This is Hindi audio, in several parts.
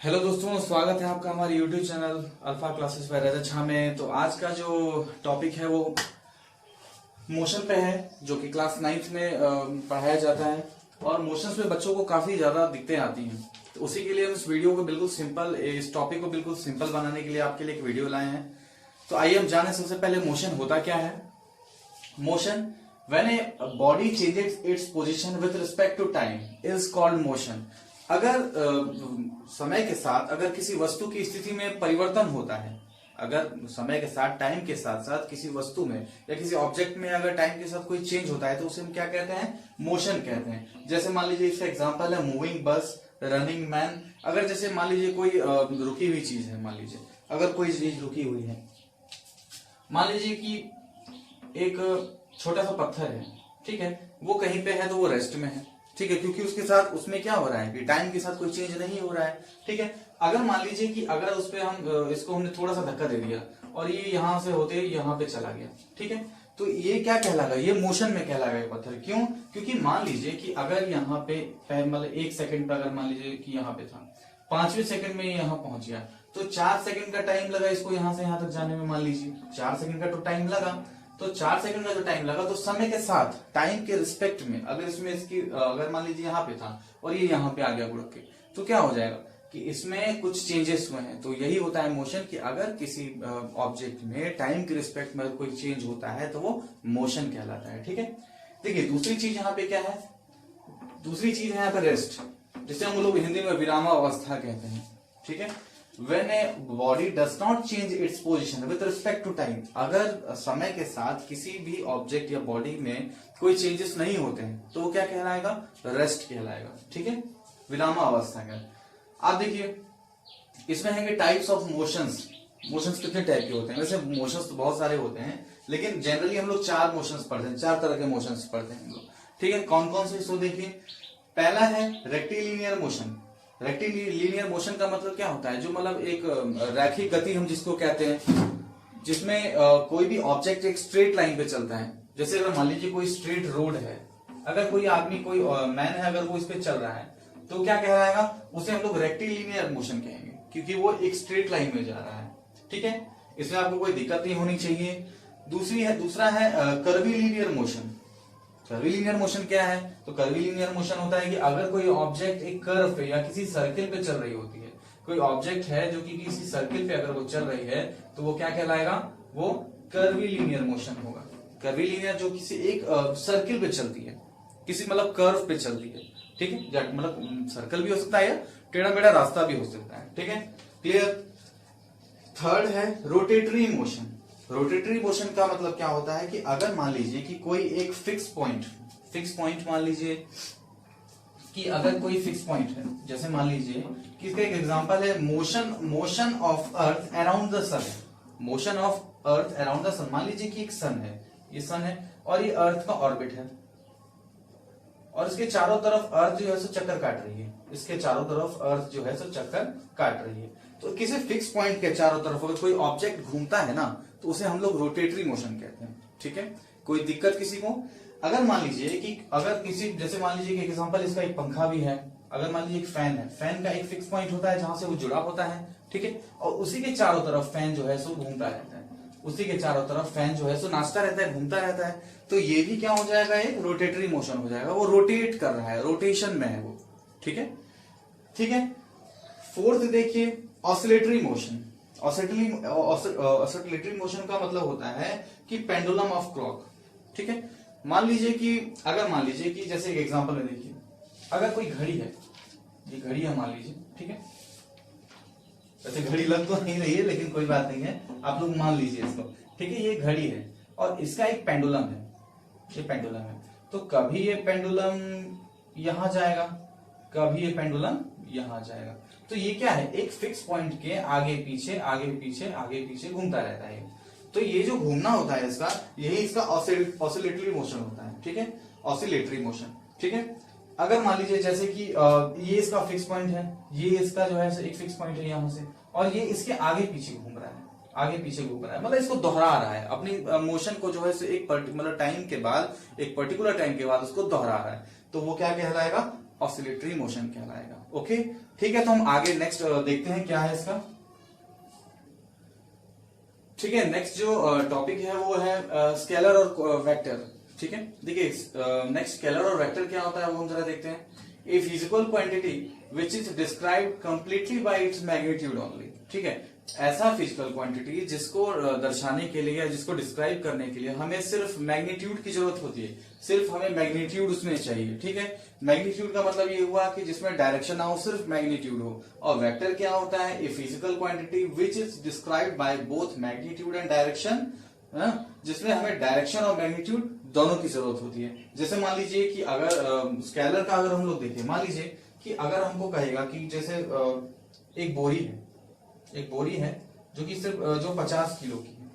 हेलो दोस्तों, स्वागत है आपका हमारे YouTube channel alpha classes by Rajat Jha में। तो आज का जो टॉपिक है वो मोशन पे है, जो कि क्लास 9th में पढ़ाया जाता है। और मोशंस में बच्चों को काफी ज्यादा दिक्कतें आती हैं, तो उसी के लिए हम इस वीडियो को बिल्कुल सिंपल, इस टॉपिक को बिल्कुल सिंपल बनाने के लिए आपके लिए एक वीडियो लाए हैं। तो आइए हम जाने सबसे पहले मोशन होता क्या है। Motion, when a body changes its position with respect to time is called motion. अगर समय के साथ अगर किसी वस्तु की स्थिति में परिवर्तन होता है, अगर समय के साथ टाइम के साथ साथ किसी वस्तु में या किसी ऑब्जेक्ट में अगर टाइम के साथ कोई चेंज होता है तो उसे हम क्या कहते हैं? मोशन कहते हैं। जैसे मान लीजिए इसका एग्जांपल है मूविंग बस, रनिंग मैन। अगर जैसे मान लीजिए कोई रुकी हुई चीज है, मान लीजिए अगर कोई चीज रुकी हुई है, मान लीजिए कि एक छोटा सा पत्थर है, ठीक है, वो कहीं पे है तो वो रेस्ट में है, ठीक है, क्योंकि उसके साथ उसमें क्या हो रहा है कि टाइम के साथ कोई चेंज नहीं हो रहा है, ठीक है। अगर मान लीजिए कि अगर उस पे हम इसको हमने थोड़ा सा धक्का दे दिया और ये यहां से होते यहाँ पे चला गया, ठीक है, तो ये क्या कहलाएगा? ये मोशन में कहलाएगा ये पत्थर। क्यों? क्योंकि मान लीजिए कि अगर यहाँ पे मतलब 1 सेकंड पर, अगर मान लीजिए कि यहाँ पे था, 5वें सेकंड में यहाँ पहुंच गया, तो 4 सेकंड का टाइम लगा इसको यहाँ से यहाँ तक जाने में। मान लीजिए 4 सेकंड का तो टाइम लगा, तो 4 सेकंड का जो टाइम लगा, तो समय के साथ टाइम के रिस्पेक्ट में अगर इसमें इसकी अगर मान लीजिए यहाँ पे था और ये यहाँ पे आ गया गुड़ के, तो क्या हो जाएगा कि इसमें कुछ चेंजेस हुए हैं। तो यही होता है मोशन, कि अगर किसी ऑब्जेक्ट में टाइम के रिस्पेक्ट में कोई चेंज होता है तो वो मोशन कहलाता है, ठीक है। देखिए दूसरी चीज यहाँ पे क्या है, दूसरी चीज है यहाँ पे रेस्ट, जिसे हम लोग हिंदी में विरामावस्था कहते हैं, ठीक है। When a body does not change its position with respect to time, अगर समय के साथ किसी भी ऑब्जेक्ट या बॉडी में कोई चेंजेस नहीं होते हैं तो वो क्या कहलाएगा? रेस्ट कहलाएगा, ठीक है, विरामावस्था का। आप देखिए इसमें है टाइप्स ऑफ मोशंस। मोशंस कितने टाइप के होते हैं? वैसे मोशंस तो बहुत सारे होते हैं, लेकिन जनरली हम लोग 4 मोशंस पढ़ते हैं, 4 तरह के मोशंस पढ़ते हैं हम लोग, ठीक है। कौन कौन से? इसको देखिए, पहला है रेक्टिलिनियर मोशन। रेक्टिलिनियर मोशन का मतलब क्या होता है? जो मतलब एक रैखिक गति हम जिसको कहते हैं, जिसमें कोई भी ऑब्जेक्ट एक स्ट्रेट लाइन पे चलता है। जैसे अगर मान लीजिए कोई स्ट्रेट रोड है, अगर कोई आदमी, कोई मैन है, अगर वो इस पे चल रहा है तो क्या कहलाएगा? उसे हम लोग रेक्टिलिनियर मोशन कहेंगे, क्योंकि वो एक स्ट्रेट लाइन में जा रहा है, ठीक है। इसमें आपको कोई दिक्कत नहीं होनी चाहिए। दूसरा है कर्वीलिनियर मोशन। कर्वीलिनियर मोशन क्या है? तो कर्वीलिनियर मोशन होता है कि अगर कोई ऑब्जेक्ट एक कर्व पे या किसी सर्किल पे चल रही होती है, कोई ऑब्जेक्ट है जो कि किसी सर्किल पे अगर वो चल रही है तो वो क्या कहलाएगा? वो कर्वीलिनियर मोशन होगा। कर्वीलिनियर जो किसी एक सर्किल पे चलती है, किसी मतलब कर्व पे चलती है, ठीक है, मतलब सर्कल भी हो सकता है, टेढ़ा मेढ़ा रास्ता भी हो सकता है, ठीक है, क्लियर। थर्ड है रोटेटरी मोशन। रोटेटरी मोशन का मतलब क्या होता है कि अगर मान लीजिए कि कोई एक फिक्स पॉइंट मान लीजिए कि अगर कोई फिक्स पॉइंट है, जैसे मान लीजिए कि इसका एक एग्जांपल है motion of earth around the sun. Motion of earth around the sun, मान लीजिए कि एक सन है, ये सन है और ये अर्थ का ऑर्बिट है और इसके चारों तरफ अर्थ जो है सो चक्कर काट रही है, इसके चारों तरफ अर्थ जो है सो चक्कर काट रही है। तो किसी फिक्स पॉइंट के चारों तरफ अगर कोई ऑब्जेक्ट घूमता है ना, तो उसे हम लोग रोटेटरी मोशन कहते हैं, ठीक है। कोई दिक्कत किसी को? अगर मान लीजिए कि अगर किसी, जैसे मान लीजिए कि एग्जांपल इसका एक पंखा भी है, अगर मान लीजिए एक फैन है, फैन का एक फिक्स पॉइंट होता है जहां से वो जुड़ा होता है, ठीक है, और उसी के चारों तरफ फैन जो है सो घूमता रहता है, उसी के चारों तरफ फैन जो है सो नाचता रहता है, घूमता रहता है। तो ये भी क्या हो जाएगा? एक रोटेटरी मोशन हो जाएगा, वो रोटेट कर रहा है, रोटेशन में है वो, ठीक है, ठीक है। फोर्थ देखिए ऑसिलेटरी मोशन। ऑसिलेटरी मोशन का मतलब होता है कि पेंडुलम ऑफ क्लॉक, ठीक है। मान लीजिए कि जैसे एक एग्जांपल में देखिए, अगर कोई घड़ी है, ये घड़ी है मान लीजिए, ठीक है, वैसे घड़ी लग तो नहीं रही है लेकिन कोई बात नहीं है, आप लोग मान लीजिए इसको, ठीक है। ये घड़ी है और इसका एक पेंडुलम है, ये पेंडुलम है, तो कभी ये पेंडुलम यहां जाएगा, कभी ये पेंडुलम यहां जाएगा। तो ये क्या है? एक फिक्स पॉइंट के आगे पीछे आगे पीछे आगे पीछे घूमता रहता है। तो ये जो घूमना होता है इसका, यही इसका ऑसिलेटरी मोशन होता है, ठीक है, ऑसिलेटरी मोशन, ठीक है। अगर मान लीजिए जैसे कि ये इसका फिक्स पॉइंट है, ये इसका जो है एक फिक्स पॉइंट है यहां से, और ये इसके आगे पीछे घूम रहा है, आगे पीछे घूम रहा है, मतलब इसको दोहरा रहा है अपनी मोशन को, जो है एक पर्टिकुलर टाइम के बाद, एक पर्टिकुलर टाइम के बाद उसको दोहरा रहा है, तो वो क्या कहलाएगा? ऑसिलेटरी मोशन कहलाएगा। ओके, ठीक है, तो हम आगे नेक्स्ट देखते हैं क्या है इसका। ठीक है, नेक्स्ट जो टॉपिक है वो है स्केलर और वेक्टर। ठीक है, देखिए नेक्स्ट स्केलर और वेक्टर क्या होता है वो हम जरा देखते हैं। A physical quantity which is described completely by its magnitude only. ठीक है, ऐसा फिजिकल क्वांटिटी जिसको दर्शाने के लिए या जिसको डिस्क्राइब करने के लिए हमें सिर्फ मैग्नीट्यूड की जरूरत होती है, सिर्फ हमें मैग्नीट्यूड उसमें चाहिए। ठीक है, मैग्नीट्यूड का मतलब ये हुआ कि जिसमें डायरेक्शन ना हो, सिर्फ मैग्नीट्यूड हो। और वेक्टर क्या होता है? A physical quantity which is described by both magnitude and direction, जिसमें हमें डायरेक्शन और मैग्नीट्यूड दोनों की जरूरत होती है। जैसे मान लीजिए कि अगर स्केलर का अगर हम लोग देखें, मान लीजिए कि अगर हमको कहेगा कि जैसे एक बोरी है जो कि सिर्फ जो 50 किलो की है।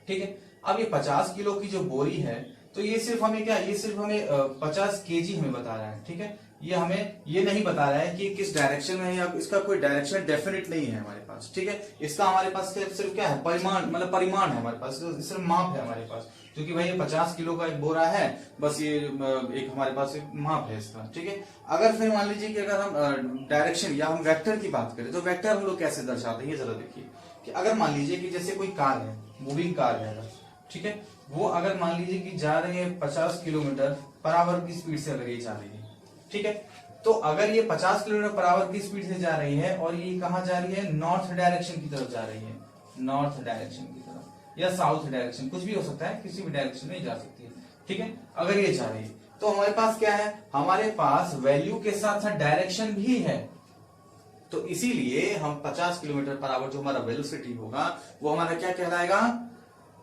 ठीक है, अब ये 50 किलो की जो बोरी है तो ये सिर्फ हमें क्या, ये सिर्फ हमें 50 केजी हमें बता रहा है। ठीक है, ये हमें ये नहीं बता रहा है कि किस डायरेक्शन में है, या इसका कोई डायरेक्शन डेफिनेट नहीं है हमारे पास। ठीक है, इसका हमारे पास सिर्फ क्या है, परिमाण, मतलब परिमाण है हमारे पास, सिर्फ माप है हमारे पास, क्योंकि भाई ये 50 किलो का एक बोरा है, बस ये एक हमारे पास एक माप है इसका। ठीक है, अगर फिर मान लीजिए कि अगर हम डायरेक्शन या हम वेक्टर की बात करें तो वेक्टर हम लोग कैसे दर्शाते हैं, ये जरा देखिए कि अगर मान लीजिए कि जैसे कोई कार है, मूविंग कार है, ठीक है, वो अगर मान लीजिए कि जा रही है 50 किलोमीटर पर आवर की स्पीड से, अगर ये जा रही है, ठीक है, तो अगर ये 50 किलोमीटर पर आवर की स्पीड से जा रही है और ये कहां जा रही है, नॉर्थ डायरेक्शन की तरफ जा रही है, नॉर्थ डायरेक्शन की तरफ या साउथ डायरेक्शन, कुछ भी हो सकता है, किसी भी डायरेक्शन में जा सकती है। ठीक है, अगर ये जा रही है तो हमारे पास क्या है, हमारे पास वैल्यू के साथ साथ डायरेक्शन भी है। तो इसीलिए हम 50 किलोमीटर पर आवर जो हमारा वेलोसिटी होगा वो हमारा क्या कहलाएगा,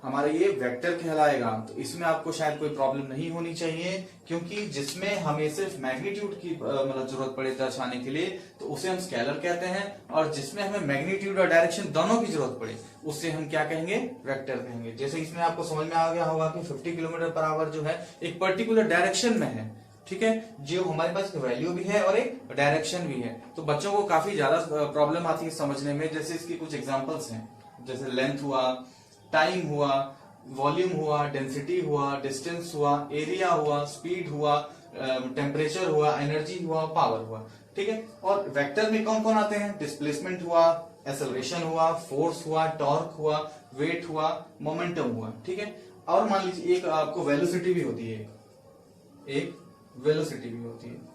हमारा ये वेक्टर कहलाएगा। तो इसमें आपको शायद कोई प्रॉब्लम नहीं होनी चाहिए, क्योंकि जिसमें हमें सिर्फ मैग्नीट्यूड की मतलब जरूरत पड़े दर्शाने के लिए तो उसे हम स्केलर कहते हैं, और जिसमें हमें मैग्नीट्यूड और डायरेक्शन दोनों की जरूरत पड़े उससे हम क्या कहेंगे, वेक्टर कहेंगे। जैसे इसमें आपको समझ में आ गया होगा कि 50 किलोमीटर पर आवर जो है एक पर्टिकुलर डायरेक्शन में है। ठीक है, जो हमारे पास वैल्यू भी है और एक डायरेक्शन भी है। तो बच्चों को काफी ज्यादा प्रॉब्लम आती है समझने में। जैसे इसकी कुछ एग्जांपल्स हैं, जैसे लेंथ हुआ, टाइम हुआ, वॉल्यूम हुआ, डेंसिटी हुआ, डिस्टेंस हुआ, एरिया हुआ, स्पीड हुआ, टेम्परेचर हुआ, एनर्जी हुआ, पावर हुआ। ठीक है, और वेक्टर में कौन कौन आते हैं, डिस्प्लेसमेंट हुआ, एक्सेलरेशन हुआ, फोर्स हुआ, टॉर्क हुआ, वेट हुआ, मोमेंटम हुआ। ठीक है, और मान लीजिए एक आपको वेलोसिटी भी होती है, एक वेलोसिटी भी होती है।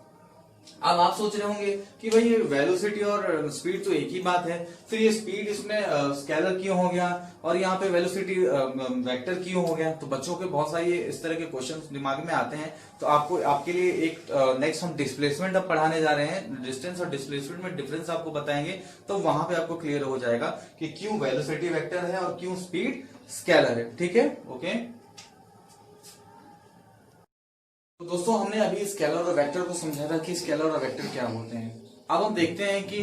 अब आप सोच रहे होंगे कि भाई ये वेलोसिटी और स्पीड तो एक ही बात है, फिर ये स्पीड इसमें स्केलर क्यों हो गया और यहाँ पे वेलोसिटी वेक्टर क्यों हो गया। तो बच्चों के बहुत सारे इस तरह के क्वेश्चन दिमाग में आते हैं। तो आपको आपके लिए एक नेक्स्ट हम डिस्प्लेसमेंट अब पढ़ाने जा रहे हैं, डिस्टेंस और डिस्प्लेसमेंट में डिफरेंस आपको बताएंगे, तो वहां पे आपको क्लियर हो जाएगा कि क्यों वेलोसिटी वेक्टर है और क्यों स्पीड स्केलर है। ठीक है, ओके। तो दोस्तों हमने अभी स्केलर और वेक्टर को समझा था कि स्केलर और वेक्टर क्या होते हैं। अब हम देखते हैं कि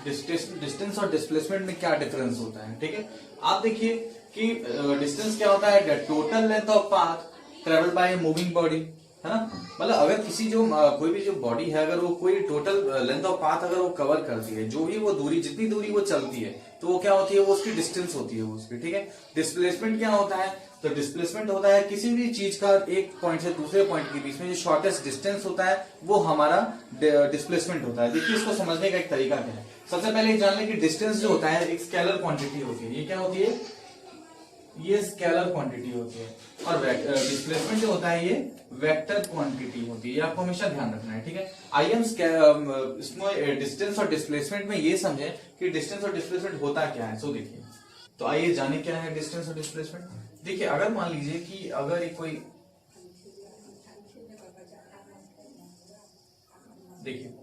डिस्टेंस और डिस्प्लेसमेंट में क्या डिफरेंस होता है। ठीक है, आप देखिए कि डिस्टेंस क्या होता है, total length of path travel by moving body, है ना। मतलब अगर किसी जो कोई भी जो बॉडी है, अगर वो कोई टोटल लेंथ ऑफ पाथ अगर वो कवर करती है, जो भी वो दूरी, जितनी दूरी वो चलती है, तो वो क्या होती है, वो उसकी डिस्टेंस होती है वो उसकी। ठीक है, डिस्प्लेसमेंट क्या होता है, तो डिस्प्लेसमेंट होता है किसी भी चीज का एक पॉइंट से दूसरे पॉइंट के बीच में जो शॉर्टेस्ट डिस्टेंस होता है वो हमारा डिस्प्लेसमेंट होता है। देखिए इसको समझने का एक तरीका क्या है। सबसे पहले जान लें कि डिस्टेंस जो होता है एक स्केलर क्वांटिटी होती है। ये क्या होती है, ये स्केलर क्वांटिटी होती है। और डिस्प्लेसमेंट जो होता है ये वेक्टर क्वांटिटी होती है। ये आपको हमेशा ध्यान रखना है। ठीक है, आइए हम इसमें डिस्टेंस और डिस्प्लेसमेंट में ये समझे कि डिस्टेंस और डिस्प्लेसमेंट होता क्या है। सो देखिए, तो आइए जाने क्या है डिस्टेंस और डिस्प्लेसमेंट। देखिए अगर मान लीजिए कि अगर कोई, देखिए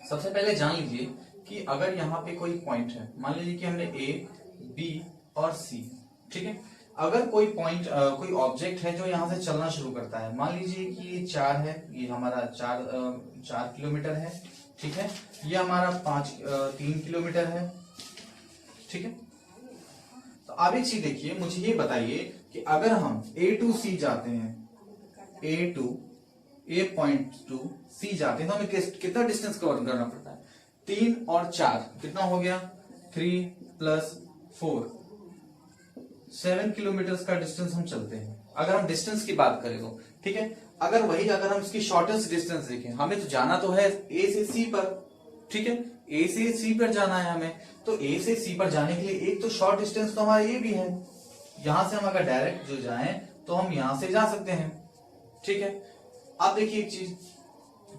सबसे पहले जान लीजिए कि अगर यहाँ पे कोई पॉइंट है, मान लीजिए कि हमने ए, बी और सी, ठीक है, अगर कोई पॉइंट कोई ऑब्जेक्ट है जो यहाँ से चलना शुरू करता है, मान लीजिए कि ये 4 है, ये हमारा 4 किलोमीटर है। ठीक है, ये हमारा 3 किलोमीटर है। ठीक है, तो अब एक चीज देखिए, मुझे ये बताइए कि अगर हम ए टू सी जाते हैं, ए पॉइंट टू सी जाते हैं, तो हमें कितना डिस्टेंस कवर करना पड़ता है, 3 और 4 कितना हो गया, 3 + 4 7 किलोमीटर का डिस्टेंस हम चलते हैं। अगर हम डिस्टेंस की बात करें तो ठीक है, अगर हम इसकी शॉर्टेस्ट डिस्टेंस देखें, हमें तो जाना तो है ए से सी पर, ठीक है, ए से सी पर जाना है हमें, तो ए से सी पर जाने के लिए एक तो शॉर्ट डिस्टेंस तो हमारा ये भी है, यहां से हम अगर डायरेक्ट जो जाएं तो हम यहां से जा सकते हैं, ठीक है। अब देखिए एक चीज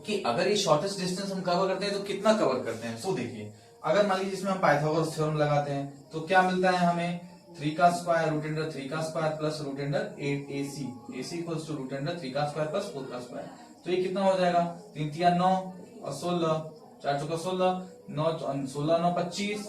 कि अगर ये शॉर्टेस्ट डिस्टेंस हम कवर करते हैं तो कितना कवर करते हैं, सो देखिए अगर मान लीजिए इसमें हम पाइथागोरस थ्योरम लगाते हैं तो क्या मिलता है हमें, 3 का स्क्वायर रूट अंडर 3 का square plus root under 8 AC, AC equals to root under 3 का स्क्वायर प्लस 4 का स्क्वायर। तो ये कितना हो जाएगा, 3 3 9 और 16, 4 चौका 16, 9 16 9 25,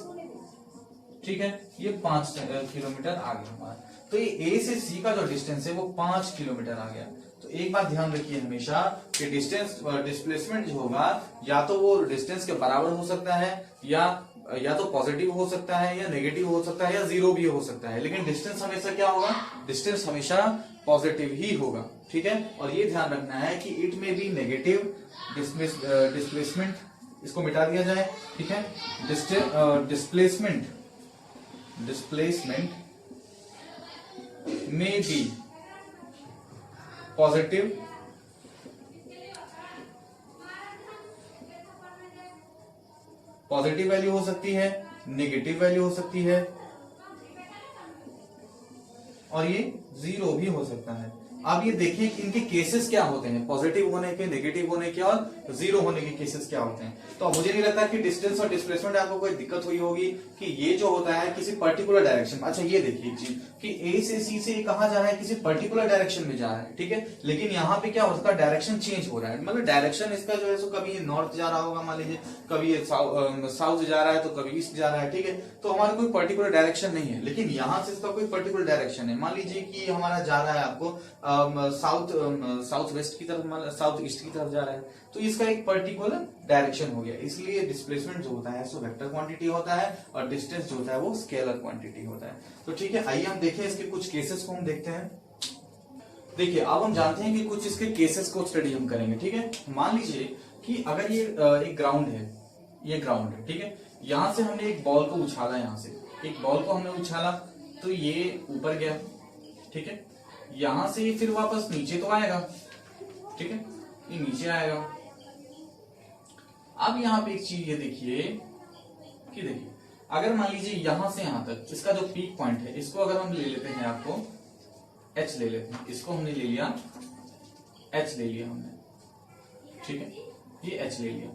ठीक है, ये 5 किलोमीटर आ गया हमारा। तो ये ए से सी का जो डिस्टेंस है वो 5 किलोमीटर आ गया। तो एक बात ध्यान रखिए हमेशा कि डिस्टेंस डिस्प्लेसमेंट जो होगा या तो वो डिस्टेंस के बराबर हो सकता है या तो पॉजिटिव हो सकता है या नेगेटिव हो सकता है या जीरो भी हो सकता है, लेकिन डिस्टेंस हमेशा क्या होगा, डिस्टेंस हमेशा पॉजिटिव ही होगा, ठीक है। और ये ध्यान रखना है कि इट में बी नेगेटिव डिस्प्लेसमेंट, इसको मिटा दिया जाए, ठीक है, डिस्प्लेसमेंट में बी पॉजिटिव वैल्यू हो सकती है, नेगेटिव वैल्यू हो सकती है और ये जीरो भी हो सकता है। अब ये देखिए कि इनके केसेस क्या होते हैं, पॉजिटिव होने के, नेगेटिव होने के और जीरो होने के केसेस क्या होते हैं। तो अब मुझे नहीं लगता कि डिस्टेंस और डिस्प्लेसमेंट आपको कोई दिक्कत हुई होगी कि ये जो होता है किसी पर्टिकुलर डायरेक्शन में। अच्छा ये देखिए जी कि ए से सी से कहां जा रहा है, किसी पर्टिकुलर डायरेक्शन में जा रहा है, ठीक है, लेकिन यहाँ पे क्या उसका डायरेक्शन चेंज हो रहा है, मतलब डायरेक्शन इसका जो है सो कभी नॉर्थ जा रहा होगा, मान लीजिए कभी साउथ जा रहा है तो कभी ईस्ट जा रहा है, ठीक है। तो हमारा कोई पर्टिकुलर डायरेक्शन नहीं है, लेकिन यहाँ से इसका कोई पर्टिकुलर डायरेक्शन है। मान लीजिए कि हमारा जा रहा है आपको साउथ वेस्ट की तरफ, साउथ ईस्ट की तरफ जा रहा है, तो इसका एक पर्टिकुलर डायरेक्शन हो गया। इसलिए डिस्प्लेसमेंट जो होता है सो वेक्टर क्वांटिटी होता है और डिस्टेंस जो होता है वो स्केलर क्वांटिटी होता है। तो ठीक है, आइए हम देखें इसके कुछ केसेस को हम देखते हैं। देखिए अब हम जानते हैं कि कुछ इसके केसेस को स्टडी हम करेंगे, ठीक है। मान लीजिए कि अगर ये एक ग्राउंड है, ये ग्राउंड है, ठीक है, यहां से हमने एक बॉल को उछाला, यहां से एक बॉल को हमने उछाला तो ये ऊपर गया, ठीक है, यहां से फिर वापस नीचे तो आएगा, ठीक है, ये नीचे आएगा। अब यहां पे एक चीज ये देखिए कि देखिए अगर मान लीजिए यहां से यहां तक इसका जो पीक पॉइंट है, इसको अगर हम ले लेते हैं, आपको एच ले लेते हैं, इसको हमने ले लिया, एच ले लिया हमने, ठीक है, ये एच ले लिया।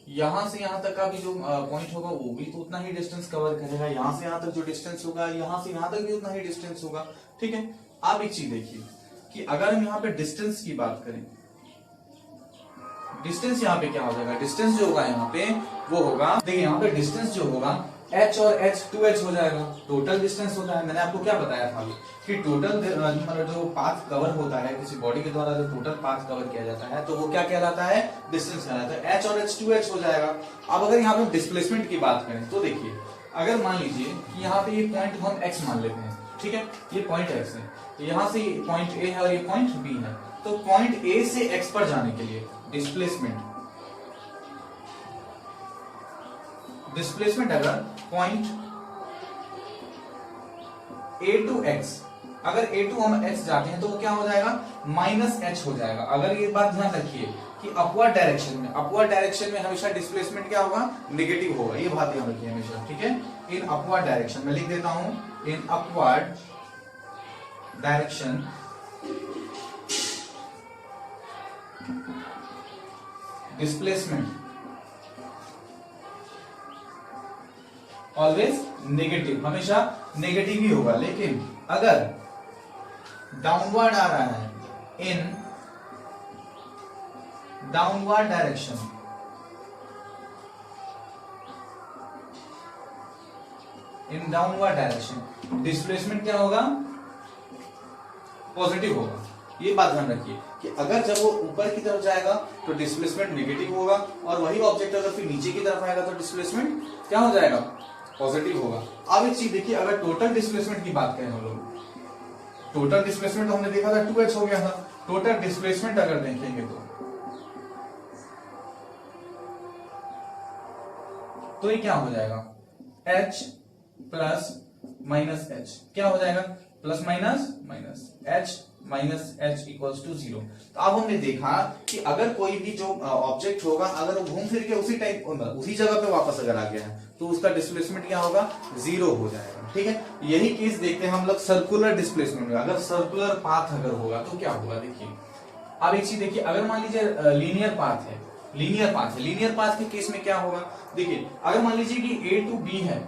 यहां से यहां तक का भी जो पॉइंट होगा वो भी तो उतना ही डिस्टेंस कवर करेगा, यहां से यहां तक जो डिस्टेंस होगा यहां से यहां तक भी उतना ही डिस्टेंस होगा, ठीक है। आप एक चीज देखिए कि अगर हम यहाँ पे डिस्टेंस की बात करें, डिस्टेंस यहाँ पे क्या हो जाएगा, डिस्टेंस जो होगा यहाँ पे वो होगा, देखिए यहाँ पे डिस्टेंस जो होगा h और h 2h हो जाएगा, टोटल डिस्टेंस होता है। मैंने आपको क्या बताया था कि टोटल मतलब जो पाथ कवर होता है किसी बॉडी के द्वारा, जो टोटल पाथ कवर किया जाता है तो वो क्या कहलाता है, डिस्टेंस कहलाता है। h और h 2h हो जाएगा। अब अगर यहाँ पे डिस्प्लेसमेंट की बात करें तो देखिए अगर मान लीजिए कि यहाँ पे ये पॉइंट हम x मान लेते हैं, ठीक है, ये पॉइंट x है, तो यहाँ से पॉइंट A है और ये पॉइंट B है, तो पॉइंट A से x पर जाने के लिए डिस्प्लेसमेंट अगर पॉइंट A टू x, अगर A टू हम x जाते हैं तो वो क्या हो जाएगा, -h हो जाएगा। अगर ये बात ध्यान रखिए कि अपवर्ड डायरेक्शन में हमेशा डिस्प्लेसमेंट क्या होगा, नेगेटिव होगा, ये बात ध्यान रखिए हमेशा, ठीक है। इन अपवर्ड डायरेक्शन में लिख देता हूं, in upward direction displacement always negative, हमेशा नेगेटिव ही होगा। लेकिन अगर डाउनवर्ड आ रहा है, in downward direction, in downward direction displacement क्या होगा, पॉजिटिव होगा। ये बात ध्यान रखिए कि अगर जब वो ऊपर की तरफ जाएगा तो डिस्प्लेसमेंट नेगेटिव होगा और वही ऑब्जेक्ट अगर फिर नीचे की तरफ आएगा तो डिस्प्लेसमेंट क्या हो जाएगा, पॉजिटिव होगा। अब एक चीज देखिए, अगर टोटल डिस्प्लेसमेंट की बात करें हम लोग, टोटल डिस्प्लेसमेंट तो हमने देखा था 2h हो गया था, टोटल डिस्प्लेसमेंट अगर देखेंगे तो ये क्या हो जाएगा, h प्लस माइनस h, क्या हो जाएगा, plus minus minus h minus h equals to 0। तो अब हमने देखा कि अगर कोई भी जो ऑब्जेक्ट होगा अगर वो घूम फिर के उसी टाइप उसी जगह पे वापस अगर आ गया है तो उसका डिस्प्लेसमेंट क्या होगा, 0 हो जाएगा। ठीक है, यही केस देखते हैं हम लोग सर्कुलर डिस्प्लेसमेंट में। अगर सर्कुलर पाथ अगर होगा तो क्या होगा, देखिए अब एक चीज देखिए, अगर मान लीजिए लीनियर पाथ है, लीनियर पाथ के केस में क्या होगा, देखिए अगर मान लीजिए कि A टू B है,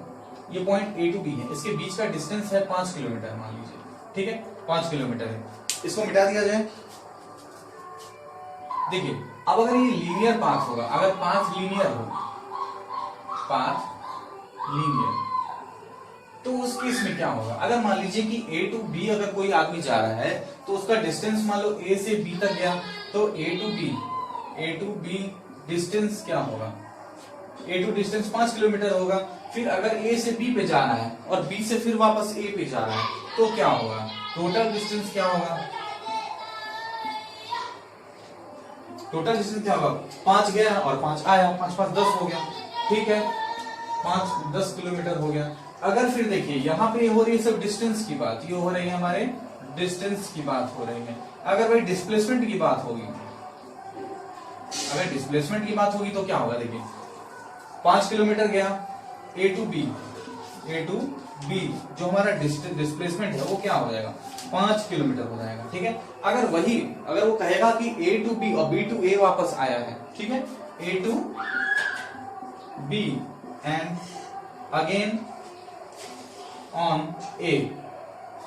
ये पॉइंट A टू B है, इसके बीच का डिस्टेंस है 5 किलोमीटर मान लीजिए। ठीक है, 5 किलोमीटर है, इसको मिटा दिया जाए। देखिए अब अगर ये लीनियर पाथ होगा, अगर पाथ लीनियर हो, पाथ लीनियर, तो उस केस में क्या होगा, अगर मान लीजिए कि A टू B अगर कोई आदमी जा रहा है तो उसका डिस्टेंस मान लो A से B तक गया, तो A टू B डिस्टेंस क्या होगा, A टू डिस्टेंस 5 किलोमीटर होगा। फिर अगर A से B पे जाना है और B से फिर वापस A पे जा रहा है तो क्या होगा, टोटल डिस्टेंस क्या होगा, टोटल डिस्टेंस क्या होगा, 5 गया और 5 आया, 5 5 10 हो गया। ठीक है, 5 10 किलोमीटर हो गया। अगर फिर देखिए यहाँ पे हो रही है सब डिस्टेंस की बात, ये हो रही है हमारे डिस्टेंस की बात हो रही है। अगर भाई डिस्प्लेसमेंट की बात होगी, अगर डिस्प्लेसमेंट की बात होगी तो क्या होगा, देखिए 5 किलोमीटर गया A टू B, जो हमारा डिस्प्लेसमेंट है वो क्या हो जाएगा, 5 किलोमीटर हो जाएगा। ठीक है, अगर वो कहेगा कि A टू B और B टू A वापस आया है, ठीक है, A to B and again on A,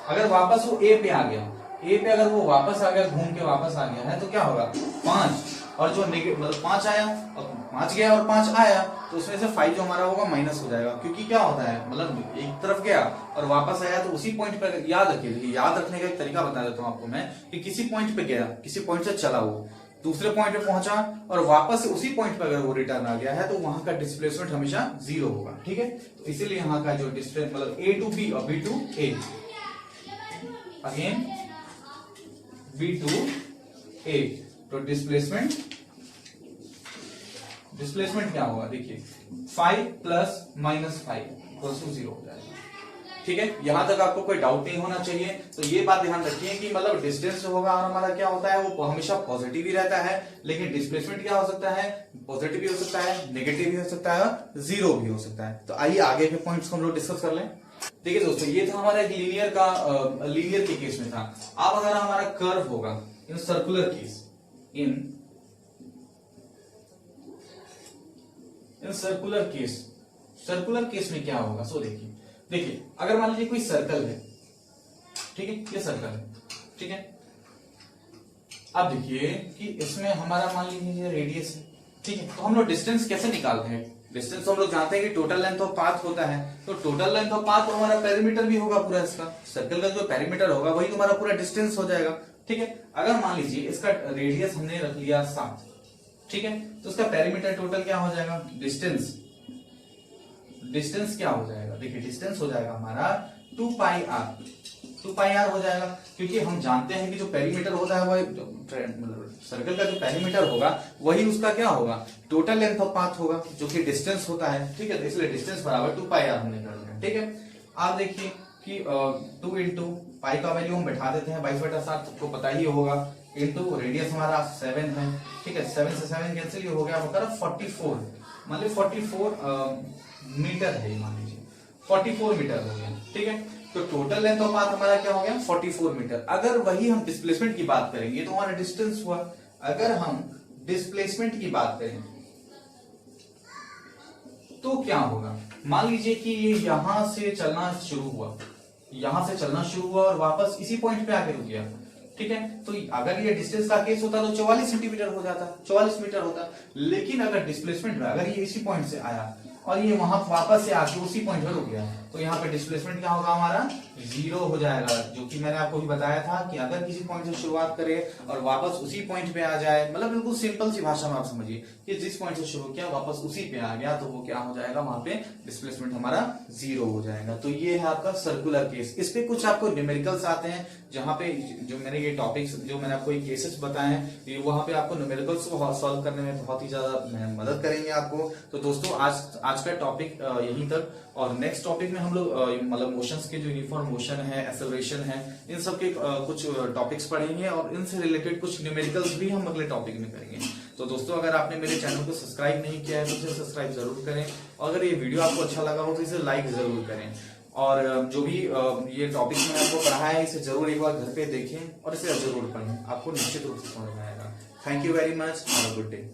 अगर वापस वो A पे आ गया, A पे अगर वो वापस आ गया, घूम के वापस आ गया है तो क्या होगा, 5, और जो मतलब 5 आया और 5 गया और 5 आया, तो उसमें से 5 जो हमारा होगा माइनस हो जाएगा। क्योंकि क्या होता है, मतलब एक तरफ गया और वापस आया तो उसी पॉइंट पर, याद रखिए, याद रखने का एक तरीका बता देता हूं आपको मैं, कि किसी पॉइंट पे गया, किसी पॉइंट से चला, वो दूसरे पॉइंट पे पहुंचा और वापस से उसी पॉइंट पर अगर वो रिटर्न आ गया है तो वहां का डिस्प्लेसमेंट हमेशा 0 होगा। ठीक है, तो इसीलिए यहाँ का जो डिस्प्लेस मतलब A टू B और B to A, again B to A, तो डिस्प्लेसमेंट क्या होगा, देखिए 5 प्लस माइनस 5 इक्वल्स टू 0 हो जाएगा। ठीक है, यहां तक आपको कोई डाउट नहीं होना चाहिए। तो ये बात ध्यान रखिए कि मतलब डिस्टेंस होगा और हमारा क्या होता है, वो हमेशा पॉजिटिव ही रहता है, लेकिन डिस्प्लेसमेंट क्या हो सकता है, पॉजिटिव भी हो सकता है, नेगेटिव भी हो सकता है, 0 भी हो सकता है। तो आइए आगे के पॉइंट्स को हम लोग डिस्कस कर लें। देखिए दोस्तों, ये था हमारा एक लीनियर के केस में था। अब अगर हमारा कर्व होगा in circular case, in circular case में क्या होगा, सो देखिए अगर मान लीजिए कोई सर्कल है, ठीक है, ये सर्कल है, ठीक है, अब देखिए कि इसमें हमारा मान लीजिए रेडियस है, ठीक है, तो हम लोग डिस्टेंस कैसे निकालते हैं, डिस्टेंस तो हम लोग जानते हैं कि टोटल लेंथ ऑफ पाथ होता है, तो टोटल लेंथ ऑफ पाथ तो हमारा पेरीमीटर भी होगा पूरा, इसका सर्कल का जो पेरीमीटर होगा वही तुम्हारा पूरा डिस्टेंस हो जाएगा। ठीक है, अगर मान लीजिए इसका रेडियस हमने रख लिया 7, ठीक है, तो उसका पेरीमीटर टोटल क्या हो जाएगा, डिस्टेंस क्या हो जाएगा, देखिए डिस्टेंस हो जाएगा हमारा 2 पाई आर हो जाएगा, क्योंकि हम जानते हैं कि जो पेरीमीटर होता है वो मतलब सर्कल का जो पेरीमीटर होगा वही उसका क्या होगा, टोटल लेंथ ऑफ पाथ होगा, जो कि डिस्टेंस होता है। ठीक है, तो इसलिए डिस्टेंस बराबर 2 पाई आर हमने कर दिया। ठीक है, आप देखिए कि 2 इंटू पाई का वैल्यू हम बैठा देते हैं 22/7, आपको पता ही होगा, इंटू रेडियस हमारा 7 है। ठीक है, 7 से 7 कैंसिल हो गया, होगा 44, मतलब 44 मीटर है, मान लीजिए 44 मीटर हो गया। ठीक है, तो टोटल लेंथ ऑफ पाथ हमारा क्या हो गया, 44 मीटर। अगर वही हम डिस्प्लेसमेंट की बात करेंगे तो हमारा डिस्टेंस हुआ। अगर हम डिस्प्लेसमेंट की बात करें तो क्या होगा, मान लीजिए कि ये यहां से चलना शुरू हुआ और वापस इसी पॉइंट पे आके रुक गया। ठीक है, तो अगर ये डिस्टेंस का केस होता तो 44 सेंटीमीटर हो जाता, 44 मीटर होता। लेकिन अगर डिस्प्लेसमेंट में अगर ये इसी पॉइंट से आया और ये वहां वापस से आके उसी पॉइंट पर रुक गया, तो यहाँ पे डिस्प्लेसमेंट क्या होगा हमारा, 0 हो जाएगा। जो कि मैंने आपको भी बताया था कि अगर किसी पॉइंट से शुरुआत करे और वापस उसी पॉइंट पे आ जाए, मतलब बिल्कुल सिंपल सी भाषा में आप समझिए कि जिस पॉइंट से शुरू किया वापस उसी पे आ गया, तो वो क्या हो जाएगा, वहां पे डिस्प्लेसमेंट हमारा 0 हो जाएगा। तो ये है आपका सर्कुलर केस। इस पे कुछ आपको न्यूमेरिकल्स आते हैं, जहां पे जो मैंने ये टॉपिक्स जो मैंने आपको ये केसेस बताए हैं, ये वहां पे आपको न्यूमेरिकल्स को सॉल्व करने में बहुत ही ज्यादा मदद करेंगे आपको। तो दोस्तों आज का टॉपिक यहीं तक, और नेक्स्ट टॉपिक में हम लोग मतलब मोशंस के जो यूनिफॉर्म मोशन है, एक्सेलरेशन है, इन सब के कुछ टॉपिक्स पढ़ेंगे और इनसे रिलेटेड कुछ न्यूमेरिकल्स भी हम अगले टॉपिक में करेंगे। तो दोस्तों अगर आपने मेरे चैनल को सब्सक्राइब नहीं किया है तो इसे सब्सक्राइब जरूर करें, और अगर ये वीडियो आपको अच्छा लगा हो तो इसे लाइक जरूर करें, और जो भी ये टॉपिक मैंने आपको पढ़ाया है इसे जरूर एक बार घर पे देखें और इसे जरूर पढ़ें, आपको निश्चित रूप से समझ में आएगा। Thank you very much, have a good day.